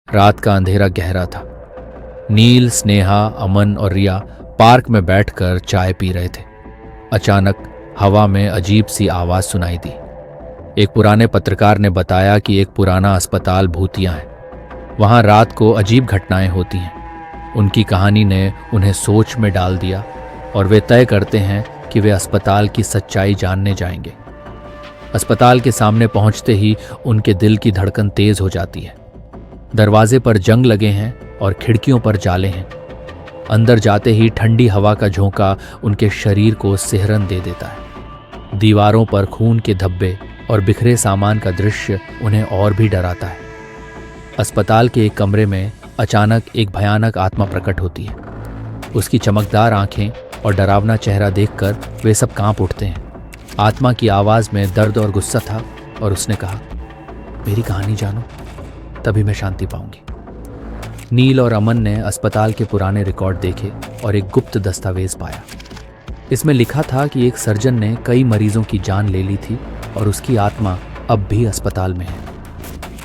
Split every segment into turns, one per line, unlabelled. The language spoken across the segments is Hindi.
रात का अंधेरा गहरा था। नील, स्नेहा, अमन और रिया पार्क में बैठकर चाय पी रहे थे। अचानक हवा में अजीब सी आवाज सुनाई दी। एक पुराने पत्रकार ने बताया कि एक पुराना अस्पताल भूतिया है। वहां रात को अजीब घटनाएं होती हैं। उनकी कहानी ने उन्हें सोच में डाल दिया और वे तय करते हैं कि वे अस्पताल की सच्चाई जानने जाएंगे। अस्पताल के सामने पहुंचते ही उनके दिल की धड़कन तेज हो जाती है। दरवाजे पर जंग लगे हैं और खिड़कियों पर जाले हैं। अंदर जाते ही ठंडी हवा का झोंका उनके शरीर को सिहरन दे देता है। दीवारों पर खून के धब्बे और बिखरे सामान का दृश्य उन्हें और भी डराता है। अस्पताल के एक कमरे में अचानक एक भयानक आत्मा प्रकट होती है। उसकी चमकदार आंखें और डरावना चेहरा देखकर वे सब कांप उठते हैं। आत्मा की आवाज में दर्द और गुस्सा था और उसने कहा, मेरी कहानी जानो, तभी मैं शांति पाऊंगी। नील और अमन ने अस्पताल के पुराने रिकॉर्ड देखे और एक गुप्त दस्तावेज पाया। इसमें लिखा था कि एक सर्जन ने कई मरीजों की जान ले ली थी और उसकी आत्मा अब भी अस्पताल में है।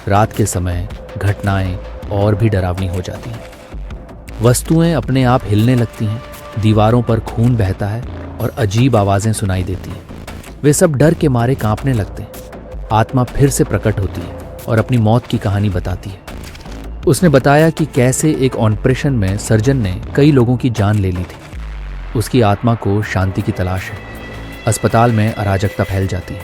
रात के समय घटनाएं और भी डरावनी हो जाती हैं। वस्तुएं अपने आप हिलने लगती हैं, दीवारों पर खून बहता है और अजीब आवाजें सुनाई देती हैं। वे सब डर के मारे कांपने लगते हैं। आत्मा फिर से प्रकट होती है और अपनी मौत की कहानी बताती है। उसने बताया कि कैसे एक ऑपरेशन में सर्जन ने कई लोगों की जान ले ली थी। उसकी आत्मा को शांति की तलाश है। अस्पताल में अराजकता फैल जाती है।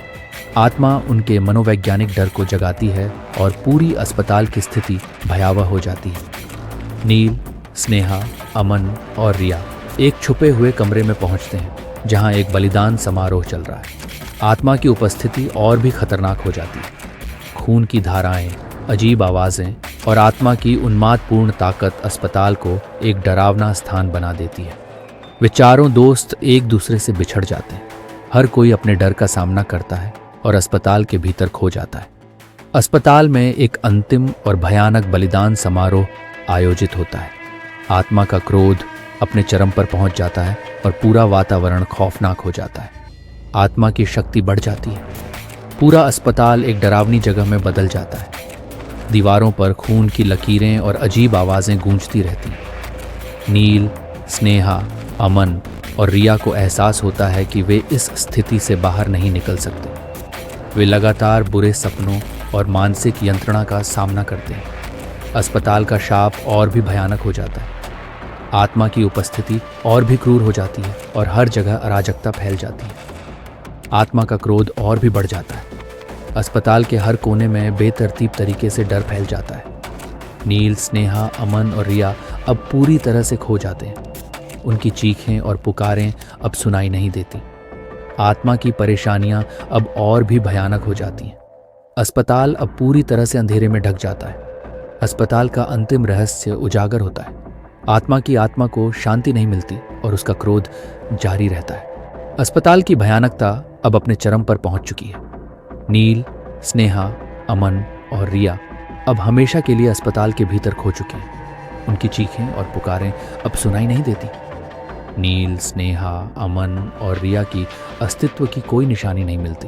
आत्मा उनके मनोवैज्ञानिक डर को जगाती है और पूरी अस्पताल की स्थिति भयावह हो जाती है। नील, स्नेहा, अमन और रिया एक छुपे हुए कमरे में पहुंचते हैं जहां एक बलिदान समारोह चल रहा है। आत्मा की उपस्थिति और भी खतरनाक हो जाती है। खून की धाराएं, अजीब आवाजें और आत्मा की उन्मादपूर्ण ताकत अस्पताल को एक डरावना स्थान बना देती है। वे चारों दोस्त एक दूसरे से बिछड़ जाते हैं। हर कोई अपने डर का सामना करता है और अस्पताल के भीतर खो जाता है। अस्पताल में एक अंतिम और भयानक बलिदान समारोह आयोजित होता है। आत्मा का क्रोध अपने चरम पर पहुंच जाता है और पूरा वातावरण खौफनाक हो जाता है। आत्मा की शक्ति बढ़ जाती है। पूरा अस्पताल एक डरावनी जगह में बदल जाता है। दीवारों पर खून की लकीरें और अजीब आवाजें गूंजती रहती हैं। नील, स्नेहा, अमन और रिया को एहसास होता है कि वे इस स्थिति से बाहर नहीं निकल सकते। वे लगातार बुरे सपनों और मानसिक यंत्रणा का सामना करते हैं। अस्पताल का शाप और भी भयानक हो जाता है। आत्मा की उपस्थिति और भी क्रूर हो जाती है और हर जगह अराजकता फैल जाती है। आत्मा का क्रोध और भी बढ़ जाता है। अस्पताल के हर कोने में बेतरतीब तरीके से डर फैल जाता है। नील, स्नेहा, अमन और रिया अब पूरी तरह से खो जाते हैं। उनकी चीखें और पुकारें अब सुनाई नहीं देती। आत्मा की परेशानियां अब और भी भयानक हो जाती हैं। अस्पताल अब पूरी तरह से अंधेरे में ढक जाता है। अस्पताल का अंतिम रहस्य उजागर होता है। आत्मा की आत्मा को शांति नहीं मिलती और उसका क्रोध जारी रहता है। अस्पताल की भयानकता अब अपने चरम पर पहुंच चुकी है। नील, स्नेहा, अमन और रिया अब हमेशा के लिए अस्पताल के भीतर खो चुके हैं। उनकी चीखें और पुकारें अब सुनाई नहीं देती। नील, स्नेहा, अमन और रिया की अस्तित्व की कोई निशानी नहीं मिलती।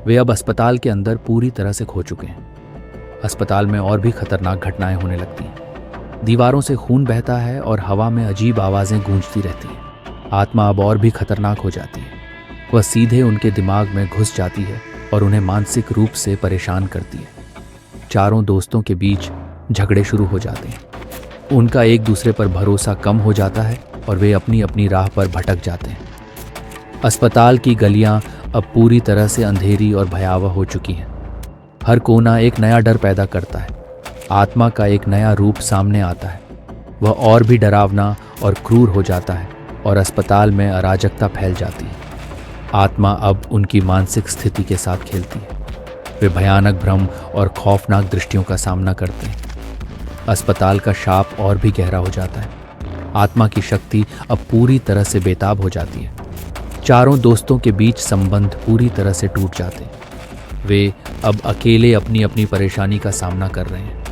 वे अब अस्पताल के अंदर पूरी तरह से खो चुके हैं। अस्पताल में और भी खतरनाक घटनाएं होने लगती हैं। दीवारों से खून बहता है और हवा में अजीब आवाजें गूंजती रहती हैं। आत्मा अब और भी खतरनाक हो जाती है। वह सीधे उनके दिमाग में घुस जाती है और उन्हें मानसिक रूप से परेशान करती है। चारों दोस्तों के बीच झगड़े शुरू हो जाते हैं। उनका एक दूसरे पर भरोसा कम हो जाता है और वे अपनी अपनी राह पर भटक जाते हैं। अस्पताल की गलियां अब पूरी तरह से अंधेरी और भयावह हो चुकी हैं। हर कोना एक नया डर पैदा करता है। आत्मा का एक नया रूप सामने आता है। वह और भी डरावना और क्रूर हो जाता है और अस्पताल में अराजकता फैल जाती है। आत्मा अब उनकी मानसिक स्थिति के साथ खेलती है। वे भयानक भ्रम और खौफनाक दृष्टियों का सामना करते हैं। अस्पताल का शाप और भी गहरा हो जाता है। आत्मा की शक्ति अब पूरी तरह से बेताब हो जाती है। चारों दोस्तों के बीच संबंध पूरी तरह से टूट जाते हैं। वे अब अकेले अपनी अपनी परेशानी का सामना कर रहे हैं।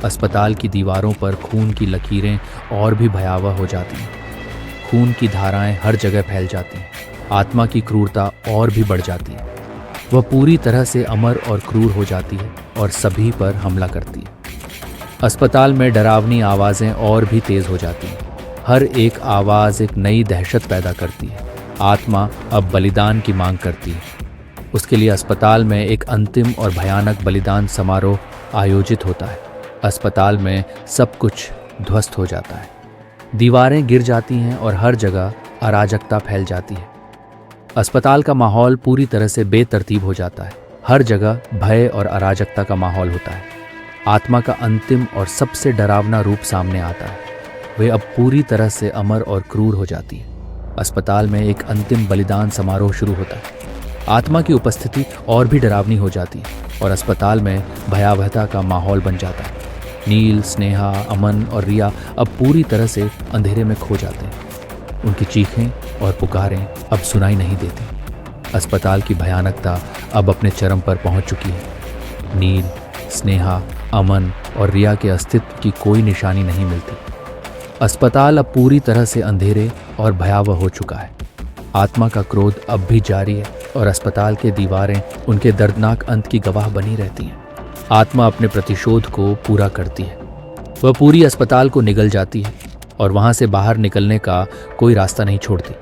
अस्पताल की दीवारों पर खून की लकीरें और भी भयावह हो जाती हैं। खून की धाराएं हर जगह फैल जाती हैं। आत्मा की क्रूरता और भी बढ़ जाती है। वह पूरी तरह से अमर और क्रूर हो जाती है और सभी पर हमला करती है। अस्पताल में डरावनी आवाज़ें और भी तेज हो जाती हैं। हर एक आवाज़ एक नई दहशत पैदा करती है। आत्मा अब बलिदान की मांग करती है। उसके लिए अस्पताल में एक अंतिम और भयानक बलिदान समारोह आयोजित होता है। अस्पताल में सब कुछ ध्वस्त हो जाता है। दीवारें गिर जाती हैं और हर जगह अराजकता फैल जाती है। अस्पताल का माहौल पूरी तरह से बेतरतीब हो जाता है। हर जगह भय और अराजकता का माहौल होता है। आत्मा का अंतिम और सबसे डरावना रूप सामने आता है। वे अब पूरी तरह से अमर और क्रूर हो जाती है। अस्पताल में एक अंतिम बलिदान समारोह शुरू होता है। आत्मा की उपस्थिति और भी डरावनी हो जाती है और अस्पताल में भयावहता का माहौल बन जाता है। नील, स्नेहा, अमन और रिया अब पूरी तरह से अंधेरे में खो जाते हैं। उनकी चीखें और पुकारें अब सुनाई नहीं देती। अस्पताल की भयानकता अब अपने चरम पर पहुंच चुकी है। नील, स्नेहा, अमन और रिया के अस्तित्व की कोई निशानी नहीं मिलती। अस्पताल अब पूरी तरह से अंधेरे और भयावह हो चुका है। आत्मा का क्रोध अब भी जारी है और अस्पताल की दीवारें उनके दर्दनाक अंत की गवाह बनी रहती हैं। आत्मा अपने प्रतिशोध को पूरा करती है। वह पूरी अस्पताल को निगल जाती है और वहां से बाहर निकलने का कोई रास्ता नहीं छोड़ती।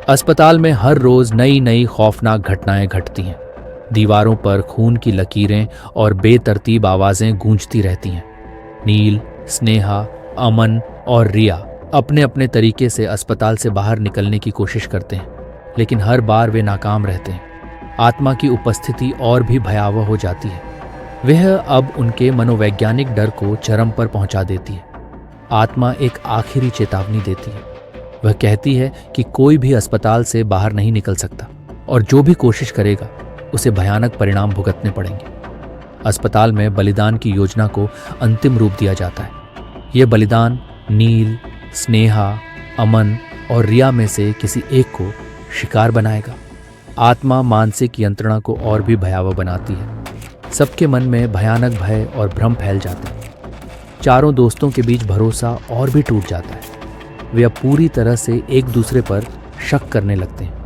अस्पताल में हर रोज नई नई खौफनाक घटनाएं घटती हैं। दीवारों पर खून की लकीरें और बेतरतीब आवाजें गूंजती रहती हैं। नील, स्नेहा, अमन और रिया अपने अपने तरीके से अस्पताल से बाहर निकलने की कोशिश करते हैं, लेकिन हर बार वे नाकाम रहते हैं। आत्मा की उपस्थिति और भी भयावह हो जाती है। वह अब उनके मनोवैज्ञानिक डर को चरम पर पहुंचा देती है। आत्मा एक आखिरी चेतावनी देती है। वह कहती है कि कोई भी अस्पताल से बाहर नहीं निकल सकता और जो भी कोशिश करेगा उसे भयानक परिणाम भुगतने पड़ेंगे। अस्पताल में बलिदान की योजना को अंतिम रूप दिया जाता है। यह बलिदान नील, स्नेहा, अमन और रिया में से किसी एक को शिकार बनाएगा। आत्मा मानसिक यंत्रणा को और भी भयावह बनाती है। सबके मन में भयानक भय और भ्रम फैल जाते हैं। चारों दोस्तों के बीच भरोसा और भी टूट जाता है। वे अब पूरी तरह से एक दूसरे पर शक करने लगते हैं।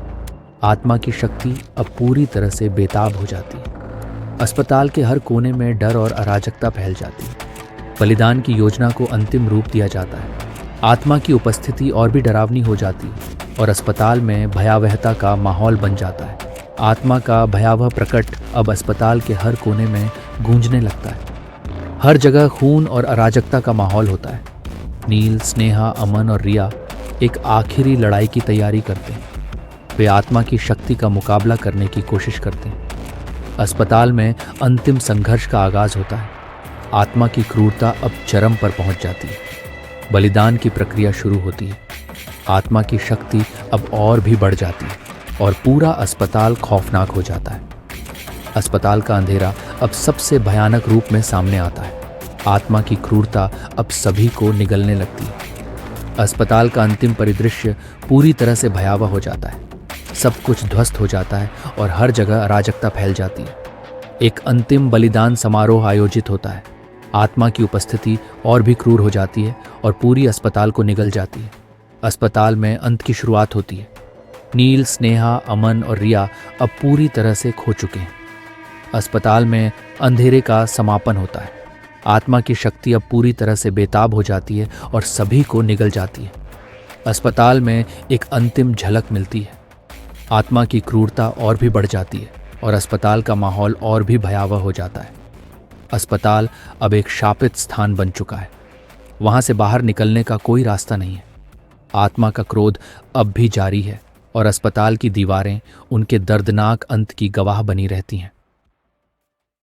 आत्मा की शक्ति अब पूरी तरह से बेताब हो जाती है। अस्पताल के हर कोने में डर और अराजकता फैल जाती है। बलिदान की योजना को अंतिम रूप दिया जाता है। आत्मा की उपस्थिति और भी डरावनी हो जाती है और अस्पताल में भयावहता का माहौल बन जाता है। आत्मा का भयावह प्रकट अब अस्पताल के हर कोने में गूंजने लगता है। हर जगह खून और अराजकता का माहौल होता है। नील, स्नेहा, अमन और रिया एक आखिरी लड़ाई की तैयारी करते हैं। वे आत्मा की शक्ति का मुकाबला करने की कोशिश करते हैं। अस्पताल में अंतिम संघर्ष का आगाज होता है। आत्मा की क्रूरता अब चरम पर पहुंच जाती है। बलिदान की प्रक्रिया शुरू होती है। आत्मा की शक्ति अब और भी बढ़ जाती है और पूरा अस्पताल खौफनाक हो जाता है। अस्पताल का अंधेरा अब सबसे भयानक रूप में सामने आता है। आत्मा की क्रूरता अब सभी को निगलने लगती है। अस्पताल का अंतिम परिदृश्य पूरी तरह से भयावह हो जाता है। सब कुछ ध्वस्त हो जाता है और हर जगह अराजकता फैल जाती है। एक अंतिम बलिदान समारोह आयोजित होता है। आत्मा की उपस्थिति और भी क्रूर हो जाती है और पूरी अस्पताल को निगल जाती है। अस्पताल में अंत की शुरुआत होती है। नील, स्नेहा, अमन और रिया अब पूरी तरह से खो चुके हैं। अस्पताल में अंधेरे का समापन होता है। आत्मा की शक्ति अब पूरी तरह से बेताब हो जाती है और सभी को निगल जाती है। अस्पताल में एक अंतिम झलक मिलती है। आत्मा की क्रूरता और भी बढ़ जाती है और अस्पताल का माहौल और भी भयावह हो जाता है। अस्पताल अब एक शापित स्थान बन चुका है। वहां से बाहर निकलने का कोई रास्ता नहीं है। आत्मा का क्रोध अब भी जारी है और अस्पताल की दीवारें उनके दर्दनाक अंत की गवाह बनी रहती हैं।